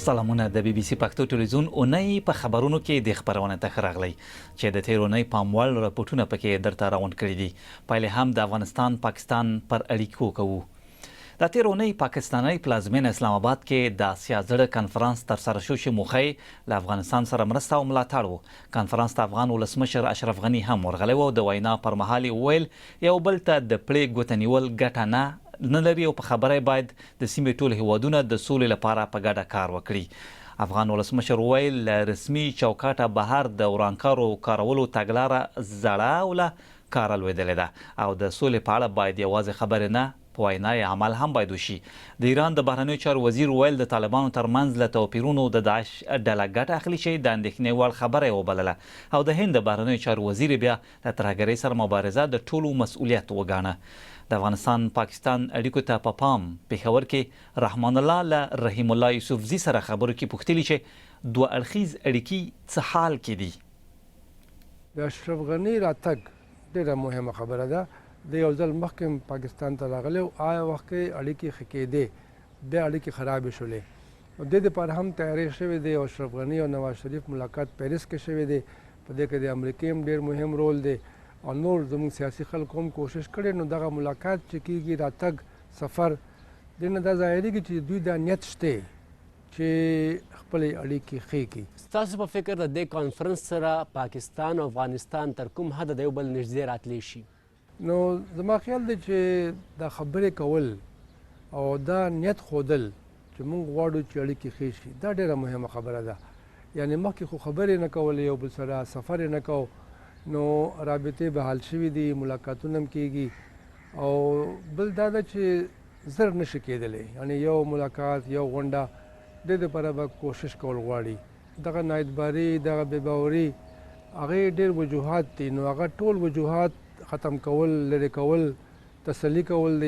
سلامونه د بي بي سي پښتو ټلویزیون اونۍ په خبرونو کې د خبرونه ته راغلی چې د تیر اونۍ پاموړ راپورټونه پکې درته راوند کړی دي. پایله هم د افغانستان پاکستان پر اړیکو کوو. د تیر اونۍ پاکستاني پلازمینه اسلام آباد کې د آسیا زړه کنفرانس تر سره شو چې موخه له افغانستان سره مرسته او ملاتړ و. کنفرانس ته افغان ولسمشر اشرف غني هم ورغلی و. د وینا پر مهال ویل یو بل ته د پړې ګوته نیول ګټه نه لري او په خبره باید د سیمې ټول هیوادونه د سولې لپاره په ګډه کار وکړي. افغان ولسمشر ویل له رسمي چوکاټه بهر د ورانکارو کارولو تګلاره زړه او له کاره لوېدلې ده او د سولې په اړه باید یوازې خبرې نه په وینا عمل هم باید وشي. د ایران د بهرنیو چارو وزیر ویل د طالبانو ترمنځ له توپیرونو د داعش ډله ګټه اخلي چې د اندېښنې وړ خبره یې وبلله او د هند د بهرنیو چارو وزیر بیا د ترهګرۍ سره مبارزه د ټولو مسؤلیت وګاڼه. د افغانستان پاکستان اړیکو ته په پام پېښور کې رحمان الله له رحیم الله یوسفزي سره خبرو کې پوښتلي چې دوه اړخیز اړیکې څه حال کې دي. د اشرف غني راتګ ډېره مهمه خبره ده. د یو ځل مخکې پاکستان ته راغلی او آیا وخت کې اړیکې ښه کېدې بیا اړیکې خرابې شولې. د دې دپاره هم تیاری شوې دی. اشرف غني او نواز شریف ملاقات پیرس کې شوی دی. په دې کې د امریکې هم ډېر مهم رول دی او نور زموږ سیاسي خلکو هم کوشش کړی. نو دغه ملاقات چې کېږي راتګ سفر دې نه دا ظاهرېږي چې دوی دا نیت شته چې خپلې اړیکې ښې کړي. ستاسو په فکر د دې کانفرنس سره پاکستان او افغانستان تر کوم حده د یو بل نږدې راتلی شي؟ نو زما خیال دی چې دا خبرې کول او دا نیت ښودل چې موږ غواړو چې اړیکې ښې شي دا ډېره مهمه خبره ده. یعنې مخکې خو خبرې نه کولې یو بل سره سفر یې نه کو نو رابطې به حل شوي دي ملاقاتونه هم کېږي او بل دا ده چې زر نشي کېدلی. یعنې یو ملاقات یو غونډه دې دپاره به کوشش کول غواړي. دغه نااعتباري دغه بې باوري هغې ډېر وجوهات دي. نو هغه ټول وجوهات ختم کول لرې کول تسلي کول د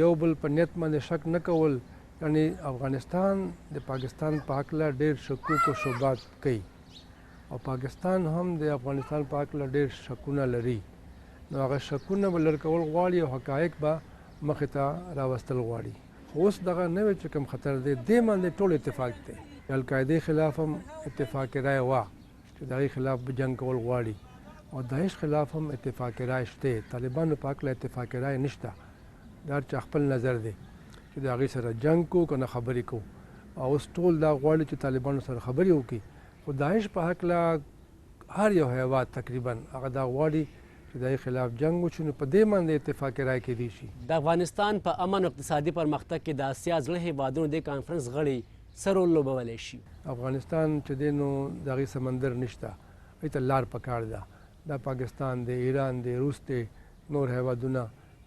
یو بل په نیت باندې شک نه کول. یعنې افغانستان د پاکستان په هکله ډېر شکوک او شبهات کوي او پاکستان هم د افغانستان په هکله ډېر شکونه لري. نو هغه شکونه به لرې کول غواړي او حقایق به مخې ته راوستل غواړي. خو اوس دغه نوی چې کوم خطر دی دې باندې ټول اتفاق دی. د القاعدې خلاف هم اتفاق رای وه چې د هغې خلاف به جنګ کول غواړي او داعش خلاف هم اتفاق رای شته. طالبانو په هکله اتفاق رای نشته. دا هر چا خپل نظر دی چې د هغې سره جنګ کو که نه خبرې کو او اوس ټول دا غواړي چې طالبانو سره خبرې وکړي. خو داعش په هکله هر یو هیواد تقریبا هغه دا غواړي چې د هغې خلاف جنګ وشي. نو په دې باندې اتفاق رای کېدی شي. د افغانستان په امن او اقتصادي پرمختګ کې د آسیا زړه هیوادونو د کانفرنس غړي څه رول لوبولی شي؟ افغانستان چې دی نو د هغې سمندر نشته. هغې ته لار پکار ده. دا پاکستان دی ایران دی روس دی نور هیوادونه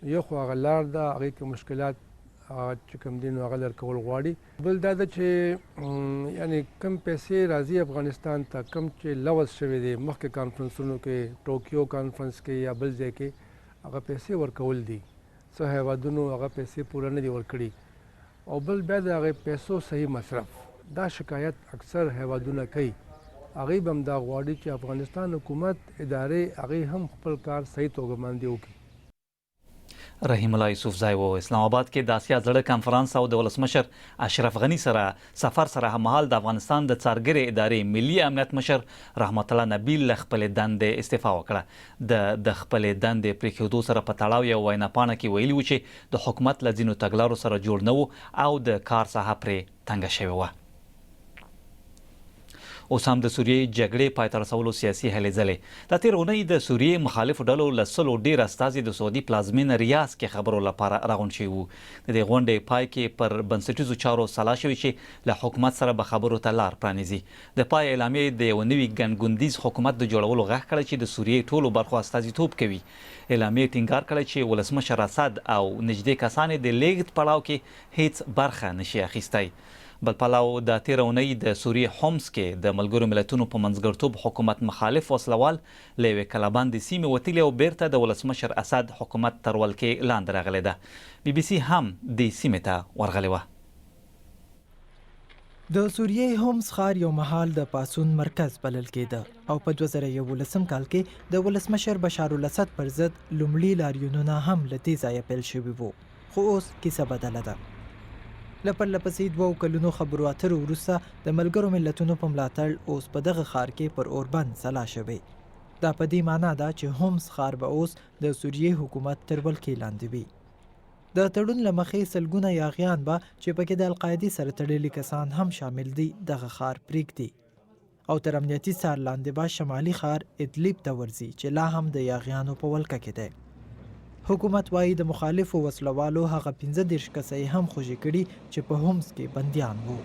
یو خو هغه لار ده هغې کې مشکلات چې کوم دي نو هغه لر کول غواړي. بل دا ده چې یعنې کم پیسې راځي افغانستان ته کم چې لوظ شوی دی مخکې کانفرنسونو کې ټوکیو کانفرنس کې یا بل ځای کې هغه پیسې ورکول دي. څه هیوادونو هغه پیسې پوره نه دي ورکړي او بل بیا د هغې پیسو صحیح مصرف دا شکایت اکثر هیوادونه کوي. هغې به هم دا غواړي چې افغانستان حکومت ادارې هغې هم خپل کار صحیح توګه باندې وکړي. رحیم الله یوسفزی و اسلام آباد کې د آسیا زړه کنفرانس او د ولسمشر اشرف غني سره سفر سره هممهال د افغانستان د څارګرې ادارې ملي امنیت مشر رحمت الله نبیل له خپلې دندې استعفا وکړه. د خپلې دندې پرېښودو سره په تړاو یو ویناپاڼه کې ویلي و چې د حکومت له ځینو تګلارو سره جوړ نه و او د کار ساحه پرې تنګه شوې وه. اوس هم د سوریې جګړې پای ته رسولو سیاسي هلې ځلې. د تېر اونۍ د سوریې مخالفو ډلو له 100 ډېر استازي د سعودي پلازمینه ریاض کې خبرو لپاره راغونډ شوي وو. د دې غونډې پای کې پر بنسټیزو چارو سلا شوي چې له حکومت سره به خبرو ته لار پرانیزي. د پای اعلامیې د یو نوي ګڼګوندیز حکومت د جوړولو غږ کړی چې د سوریې ټولو برخو استازیتوب کوي. اعلامیې ټینګار کړی چې ولسمشر اسد او نږدې کسان یې د لیږد پړاو کې هیڅ برخه نشي اخیستی. بل پلو د تېره اونۍ د سوریې حمص کې د ملګرو ملتونو په منځګړیتوب حکومت مخالف وسلوال له یوې کلابندې سیمې وتلي او بیرته د ولسمشر اسد حکومت تر ولکې لاندې راغلی ده. بي بي سي هم دې سیمې ته ورغلې وه. د سوریې حمص ښار یو مهال د پاڅون مرکز بلل کېده او په 2011 کال کې د ولسمشر بشار الاسد پر ضد لومړي لاریونونه هم له دې ځایه پیل شوي وو. خو اوس کیسه بدله ده. له پرله پسې 2 کلونو خبرو اترو وروسته د ملګرو ملتونو په ملاتړ اوس په دغه ښار کې پر اوربند سلا شوی. دا په دې معنا ده چې هومس ښار به اوس د سوریې حکومت تر ولکې لاندې وي. د تړون له مخې سلګونه یاغیان به چې پکې د القاعدې سره تړلي کسان هم شامل دي دغه ښار پرېږدي او تر امنیتي څار لاندې به شمالي ښار ادلیب ته ورځي چې لا هم د یاغیانو په ولکه کې دی. حکومت وایي د مخالفو وسلوالو هغه 15 کسه یې هم خوشي کړي چې په هومس کې بندیان وو.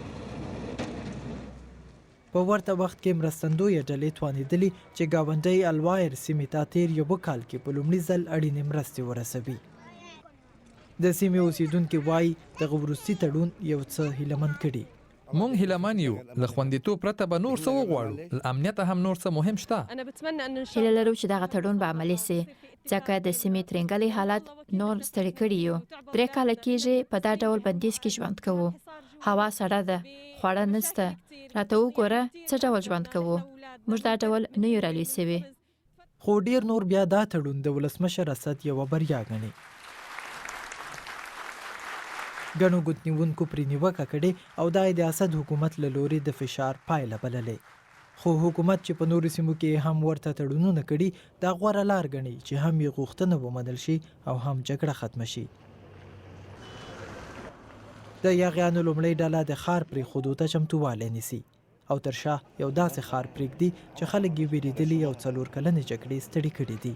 په ورته وخت کې مرستندویه ډلې توانېدلې چې ګاونډۍ الوایر سیمې ته تیر 1 کال کې په لومړي ځل اړینې مرستې ورسوي. د سیمې اوسیدونکي وایي دغه وروستي تړون یو څه هیلهمن کړي. مونږ هیلهمن یو، له خوندیتوب پرته به نور څه وغواړو، له امنیته هم نور څه مهم شته. هیله لرو چې دغه تړون به عملي سي ځکه د سیمې ترنګلي حالت نور ستړي کړي یو. 3 کاله کېږي په دا ډول بندیز کې ژوند کوو. هوا سړه ده، خواړه نشته. راته وګوره څه ډول ژوند کوو. موږ دا ډول نه یو رالوي سوي. خو ډیر نور بیا دا تړون د ولسمشر اسد یوه بریا ګڼي. ګڼو ګوتنیونکو پرې نیوکه کړې او دا یې د اسد حکومت له لوري د فشار پایله بللې. خو حکومت چې په نورو سیمو کې هم ورته تړونونه کړي دا غوره لار ګڼي چې هم یې غوښتنه ومنل شي او هم جګړه ختمه شي. د یاغیانو لومړۍ ډله د ښار پرېښودو ته چمتووالی نیسي او تر شا یو داسې ښار پرېږدي چې خلک یې ویرېدلي او 4 کلنې جګړې ستړي کړي دي.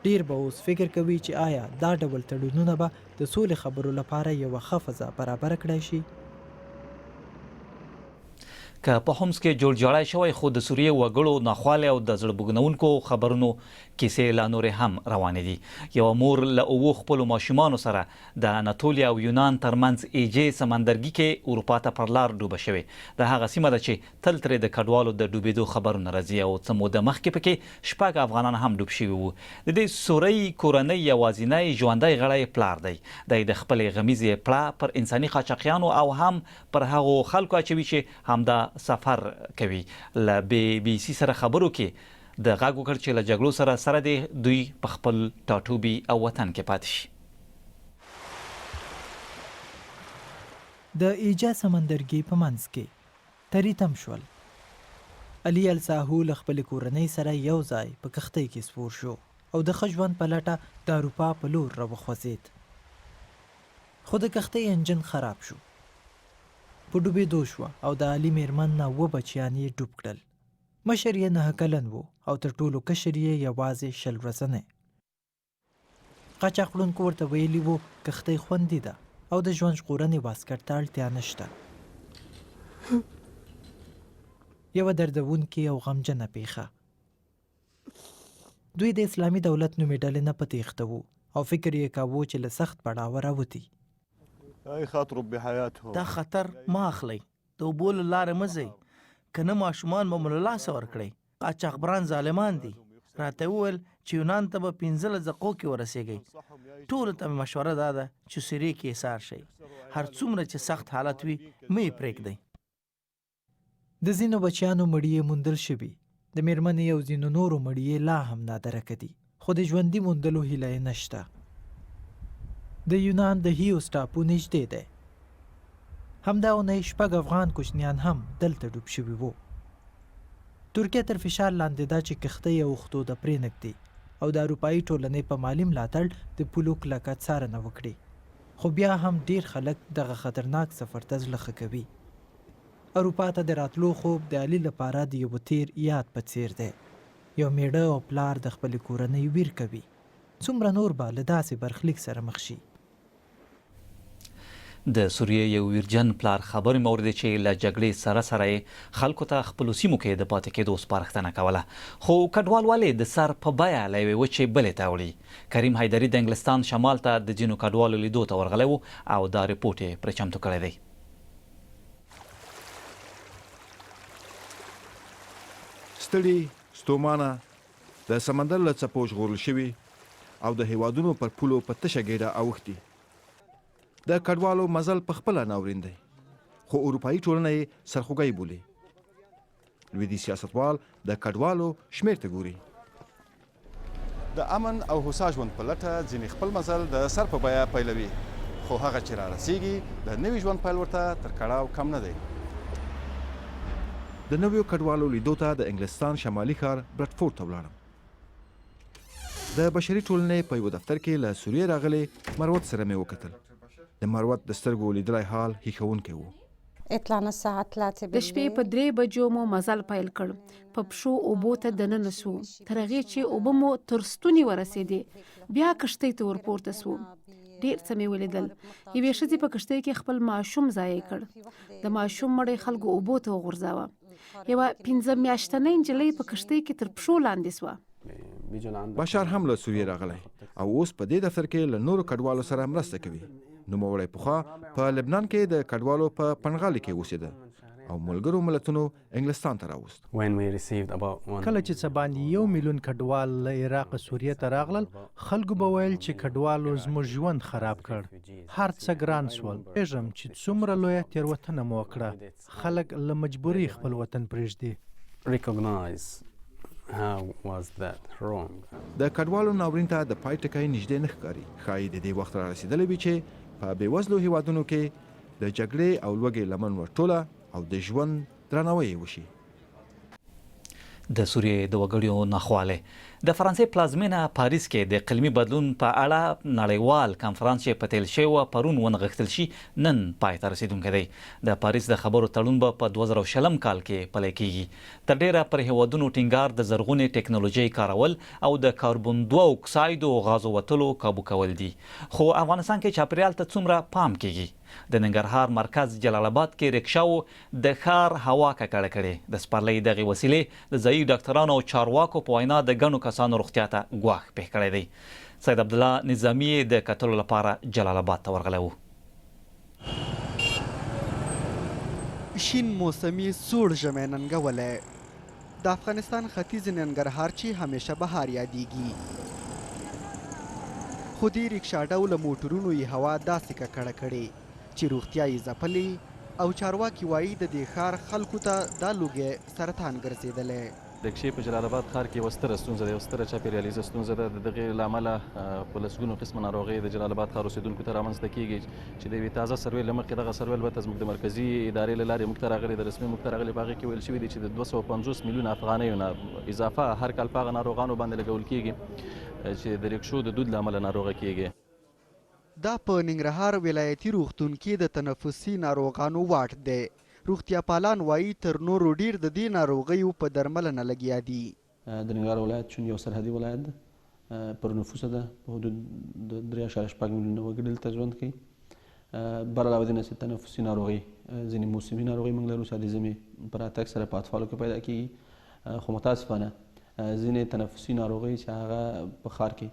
ډیر به اوس فکر کوي چې آیا دا ډول تړونونه به د سولې خبرو لپاره یوه ښه فضا برابره کړی شي. که په هومس کې جوړجاړی شوی خو د سوریې وګړو ناخوالې او د زړه بوږنونکو خبرونو کیسې لا نورې هم روانې دي. یوه مور له 7 خپلو ماشومانو سره د اناتولیا او یونان ترمنځ ایجې سمندرګي کې اروپا ته پر لار ډوبه شوې. د هغه سیمه ده چې تل ترې د کډوالو د ډوبېدو خبرونه راځي او څه موده مخکې پکې 6 افغانان هم ډوب شوي وو. د دې سورۍ کورنۍ یوازینی ژوندی غړی پلار دی. دی د خپلې غمیزې پړه پر انساني قاچاقیانو او هم پر هغو خلکو اچوي چې همدا سفر کوي. له بي سي سره خبرو کې د غږ وکړ چې له جګړو سره دی دوی په خپل ټاټوبي او وطن کې پاتې شي. د ایجا سمندرګي په منځ کې تری تم شول. علي الساهو له خپلې کورنۍ سره یو ځای په کښتۍ کې سپور شو او د ښه ژوند په لټه د اروپا په لور راوخوځېد. خو د کښتۍ انجن خراب شو، په ډوبېدو شوه او د علي میرمن نه 2 بچیان یې ډوب کړل. مشر یې 9 کلن و او تر ټولو کشر یې یوازې 10 ورځنی. قاچاق وړونکو ورته ویلي وو کښتۍ خوندي ده او د ژوند ژغورنې واسکټ ته اړتیا نشته. یوه دردونکې او غمجنه پیښه. دوی د اسلامي دولت نومې ډلې نه په تېښته وو او فکر یې کاوه چې له سخت پړاوه راوتي. دا خطر ما اخلئ، د اوبو له لارې مه ځئ، که نه ماشومان به مو له لاسه ورکړئ. قاچاقبران ظالمان دي. راته وویل چې یونان ته به 15 دقیقو کې ورسیږئ. ټولو ته مې مشوره دا ده چې سوریې کې ایسار شئ. هر څومره چې سخت حالت وي مه یې پرېږدئ. د ځینو بچیانو مړي یې موندل شوي، د میرمنې او ځینو نورو مړي یې لا هم نادرکه دي، خو د ژوندي موندلو هیله یې نشته. د یونان د هیوس ټاپو نږدې دی. همدا اونۍ 6 افغان کوچنیان هم دلته ډوب شوي وو. ترکیه تر فشار لاندې ده چې کښتۍ یې اوښتو ته پرېنږدي او د اروپایي ټولنې په مالي ملاتړ د پولو کلکه څارنه وکړي. خو بیا هم ډیر خلک دغه خطرناک سفر ته زړه ښه کوي. اروپا ته د راتلو خوب د علي لپاره د یو تیر یاد په څیر دی. یو میړه او پلار د خپلې کورنۍ ویر کوي. څومره نور به له داسې برخلیک سره مخ شي. د سوریې یو ویرجن پلار خبرې موردی چې له جګړې سره سره خلکو ته خپلو سیمو کې د پاتې کېدو سپارښتنه کوله، خو کډوال ولې د سر په بیه له یوې وچې بلې ته وړي. کریم حیدري د انګلستان شمال ته د ځینو کډوالو لیدو ته ورغلی و او دا رپورټ یې پرې چمتو کړی دی. ستړي ستومانه د سمندر له څپو ژغورل شوي او د هیوادونو پر پولو په تشه ګېډه اوښتي. د کډوالو مزل په خپله ناورین دی، خو اروپایي ټولنه یې سرخوږی بولي. لویدي سیاستوال د کډوالو شمېر ته ګوري. د امن او هوسا ژوند په لټه ځینې خپل مزل د سر په بیه پیلوي، خو هغه چې را رسیږي د نوي ژوند پیل ورته تر کړاو کم نه دی. د نویو کډوالو لیدو ته د انګلستان شمالي ښار برټفورد ته ولاړم. د بشري ټولنې په یو دفتر کې له سوریې راغلي مروت سره مې وکتل. د مروت د سترګو لیدلی حال هیښوونکی و. د شپې په 3 بجو مو مزل پیل کړ. په پښو اوبو ته دننه سو، تر هغې چې اوبه مو تر ستوني ورسېدې. بیا کښتۍ ته ورپورته سو. ډېر څه مې ولیدل. یوې ښځې په کښتۍ کې خپل ماشوم ضایع کړ. د ماشوم مړی خلکو اوبو ته وغورځاوه. یوه 15 میاشتنۍ نجلۍ په کښتۍ کې تر پښو لاندې سوه. بشار هم له سوریې راغلی او اوس په دې دفتر کې له نورو کډوالو سره مرسته کوي. نوموړی پخوا په لبنان کې د کډوالو په پنغالي کې اوسېده او ملګرو ملتونو انګلستان ته راوست. کله چې څه باندې 1 میلیون کډوال له عراق سوریې ته راغلل، خلکو به ویل چې کډوالو زموږ ژوند خراب کړ. هر څه ګران سول. پېژم چې څومره لویه تېروتنه مو وکړه. خلک له مجبوري خپل وطن پرېږدي. د کډوالو ناورین ته د پای ټکی نږدې نه ښکاري. ښایي د دې وخت را رسېدلی وي چې په بېوزلو هیوادونو کې د جګړې او لوږې لمن ورټوله او د ژوند درناوی وشي. د سوریې د وګړیو ناخواله د فرانسې پلازمینه پاریس کې د اقلیمي بدلون په اړه نړیوال کنفرانس چې په تل شوی پرون ونغښتل شي نن پای ته رسیدونکی دی. د پاریس د خبرو تړون به په 2020 کال کې پلی کیږي. تر ډیره پر هیوادونو ټینګار د زرغونې ټکنالوژۍ کارول او د کاربن 2 اکسایدو غازو وتلو کابو کول دي. خو افغانستان کې چاپیریال ته څومره پام کیږي؟ د ننګرهار مرکز جلال آباد کې رکشاو د ښار هوا ککړه کړې. د سپرلۍ دغې وسیلې د ځایي ډاکټرانو او چارواکو په وینا د ګڼو کسانو روغتیا ته ګواښ پېښ کړی دی. سید عبدالله نظامي د کتلو لپاره جلال آباد ته ورغلی و. شین موسمي سوړ ژمی ننګولی د افغانستان ختیځ ننګرهار چې همیشه بهار یادیږي، خو دې رکشا ډوله موټرونو یې هوا داسې ککړه کړې چې روغتیا یې ځپلې او چارواکي وایي د دې ښار خلکو ته دا لوګی سرطان ګرځېدلی. رکشې په جلال آباد ښار کې یوه ستره ستونزه ده، یوه ستره چاپېریالیزه ستونزه ده. د دغې له امله په لسګونو قسمه ناروغۍ د جلال آباد ښار اوسېدونکو ته رامنځته کېږي چې د یوې تازه سروې له مخکې دغه سروې البته زموږ د مرکزي ادارې له لارې موږ ته راغلې، د رسمي موږ ته راغلې. په هغې کې ویل شوي دي چې د 250 میلیونه افغانیو نه اضافه هر کال په هغه ناروغانو باندې لګول کېږي چې د رکشو د دود له امله ناروغه کېږي. دا په ننګرهار ولایتي روغتون کې د تنفسي ناروغانو واټ دی. روغتیا پالان وایي تر نورو ډیر د دې ناروغیو په درملنه لګیا دي. د ننګرهار ولایت چون یو سرحدي ولایت ده، پر نفوسه ده په حدود د 3.5 میلیونه وګړي دلته ژوند کوي. بر علاوه دې نه تنفسي ناروغي، ځینې موسمي ناروغۍ موږ لرو چې د ژمي په راتګ سره په اطفالو کې پیدا کېږي. خو متاسفانه ځینې تنفسي ناروغۍ چې هغه په ښار کې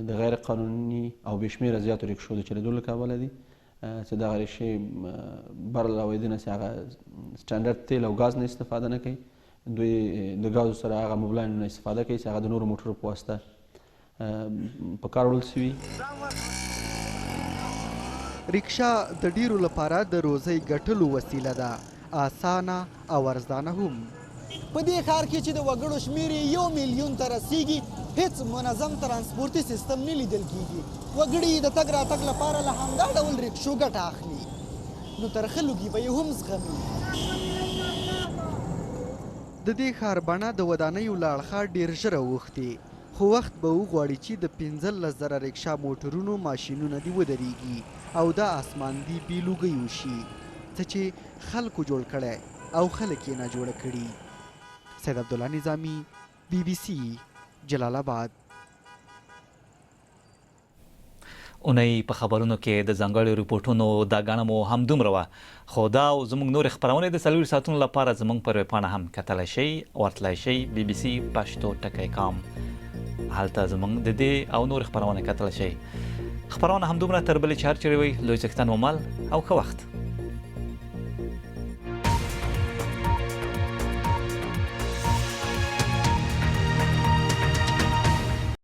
د غیر قانوني او بې شمېره زیاتو رکشو د چلېدو له کبله دي چې دغه رکشې بر علاوه دې نه چې هغه سټنډرډ تیل او ګاز نه استفاده نه کوي، دوی د ګازو سره هغه موبلاینو نه استفاده کوي چې هغه د نورو موټرو په واسطه په کار وړل شوي. رکشا د ډیرو لپاره د روزۍ ګټلو وسیله ده، اسانه او ارزانه هم. په دې ښار کې چې د وګړو شمېر یې 1 میلیون ته رسیږي، هیڅ منظم ترانسپورتي سیستم نه لیدل کیږي. وګړي د تګ راتګ لپاره له همدا ډول رکشو ګټه اخلي، نو ترخه لوګي به یې هم زغمي. د دې ښار بڼه د ودانیو له اړخه ډېر ژر اوښتې، خو وخت به وغواړي چې د 15,000 رکشا موټرونو ماشینونه دې ودرېږي او دا اسمان دې بې لوګۍ وشي، څه چې خلکو جوړ کړی او خلک یې ناجوړه کړي. سید عبدالله نظامي، BBC جلال آباد. اونۍ په خبرونو کې د ځانګړو ریپورټونو دا ګڼه مو همدومره وه، خو دا او زموږ نورې خپرونې د 4 ساعتونو لپاره زموږ پر ویبپاڼه هم کتلی شئ، ورتلی شئ BBC پښتو ټکی کام. هلته زموږ د دې او نورې خپرونې کتلی شئ. خپرونه همدومره، تر بلې چې هر چېرې وئ لوی څښتن مو مل او ښه وخت.